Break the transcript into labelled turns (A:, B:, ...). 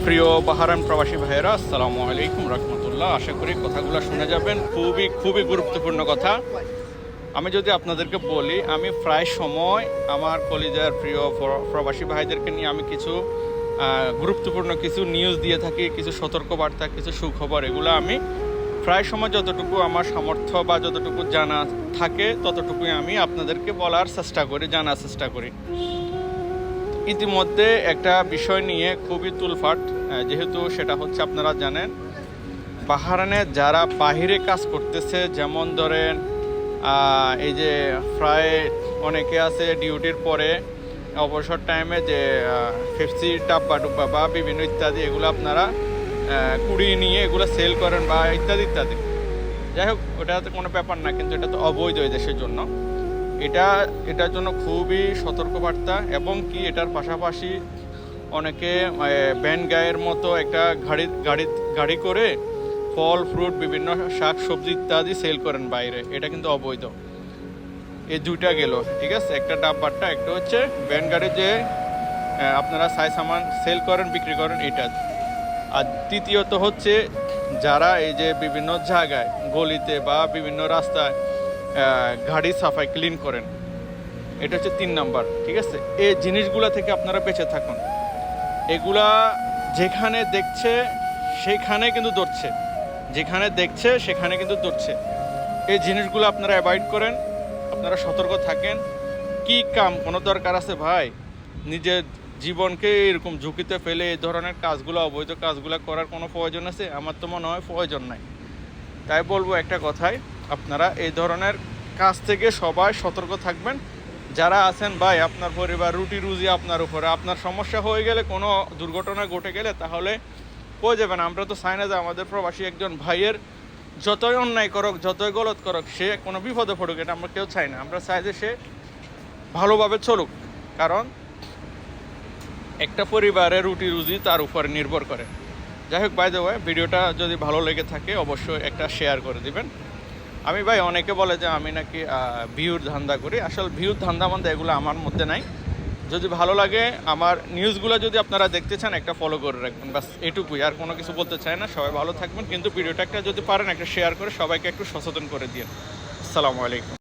A: প্রিয় বাহারান প্রবাসী ভাইয়েরা, আসসালামু আলাইকুম রহমতুল্লাহ। আশা করি কথাগুলো শুনে যাবেন, খুবই খুবই গুরুত্বপূর্ণ কথা। আমি যদি আপনাদেরকে বলি, আমি প্রায় সময় আমার কলিজার প্রিয় প্রবাসী ভাইদেরকে নিয়ে আমি কিছু গুরুত্বপূর্ণ কিছু নিউজ দিয়ে থাকি, কিছু সতর্কবার্তা, কিছু সুখবর। এগুলো আমি প্রায় সময় যতটুকু আমার সামর্থ্য বা যতটুকু জানা থাকে ততটুকুই আমি আপনাদেরকে বলার চেষ্টা করি, জানার চেষ্টা করি। ইতিমধ্যে একটা বিষয় নিয়ে খুবই তুলফাট, যেহেতু সেটা হচ্ছে আপনারা জানেন, বাহারানে যারা বাহিরে কাজ করতেছে, যেমন ধরেন এই যে প্রায় অনেকে আছে ডিউটির পরে অবসর টাইমে যে ফেপসি ডাব্বা ডুব্বা বা বিভিন্ন ইত্যাদি এগুলো আপনারা কুড়িয়ে নিয়ে এগুলো সেল করেন বা ইত্যাদি ইত্যাদি। যাই হোক, ওটা তো কোনো ব্যাপার না, কিন্তু এটা তো অবৈধ এই দেশের জন্য। এটার জন্য খুবই সতর্কবার্তা। এবং কি এটার পাশাপাশি অনেকে ভ্যান গায়ের মতো একটা গাড়ি করে ফল ফ্রুট বিভিন্ন শাক সবজি ইত্যাদি সেল করেন বাইরে। এটা কিন্তু অবৈধ। এই দুইটা গেল, ঠিক আছে, একটা ডাব্বারটা, একটা হচ্ছে ভ্যান গাড়ি যে আপনারা সামান সেল করেন, বিক্রি করেন, এটা। আর তৃতীয়ত হচ্ছে যারা এই যে বিভিন্ন জায়গায় গলিতে বা বিভিন্ন রাস্তায় গাড়ি সাফাই ক্লিন করেন, এটা হচ্ছে 3 নাম্বার, ঠিক আছে। এই জিনিসগুলো থেকে আপনারা বেঁচে থাকুন। এগুলা যেখানে দেখছে সেখানে কিন্তু ধরছে, যেখানে দেখছে সেখানে কিন্তু ধরছে। এই জিনিসগুলো আপনারা অ্যাভয়েড করেন, আপনারা সতর্ক থাকেন। কি কাম কোনো দরকার আছে ভাই? নিজের জীবনকে এরকম ঝুঁকিতে ফেলে এই ধরনের কাজগুলো, অবৈধ কাজগুলো করার কোনো প্রয়োজন আছে? আমার তো মনে হয় প্রয়োজন নাই। তাই বলবো একটা কথাই, আপনারা এই ধরনের কাজ থেকে সবাই সতর্ক থাকবেন। যারা আছেন ভাই, আপনার পরিবার রুটি রুজি আপনার উপরে, আপনার সমস্যা হয়ে গেলে, কোনো দুর্ঘটনা ঘটে গেলে, তাহলে কই যাবেন? আমরা তো চাই না যে আমাদের প্রবাসী একজন ভাইয়ের যতই অন্যায় করুক, যতই গলত করুক, সে কোনো বিপদে পড়ুক। এটা আমরা কেউ চাই না। আমরা চাই যে সে ভালোভাবে চলুক, কারণ একটা পরিবারের রুটি রুজি তার উপরে নির্ভর করে। যাই হোক, বাই দ্য ওয়ে, ভিডিওটা যদি ভালো লেগে থাকে অবশ্যই একটা শেয়ার করে দিবেন। আমি ভাই, অনেকে বলে যে আমি নাকি ভিউর ধান্দা করি। আসলে ভিউর ধান্দা মান্দা এগুলো আমার মধ্যে নাই। যদি ভালো লাগে, আমার নিউজগুলো যদি আপনারা দেখতে চান, একটা ফলো করে রাখবেন, বাস এটুকুই। আর কোনো কিছু বলতে চাই না। সবাই ভালো থাকবেন, কিন্তু ভিডিওটা একটা যদি পারেন একটা শেয়ার করে সবাইকে একটু সচেতন করে দিন। আসসালামু আলাইকুম।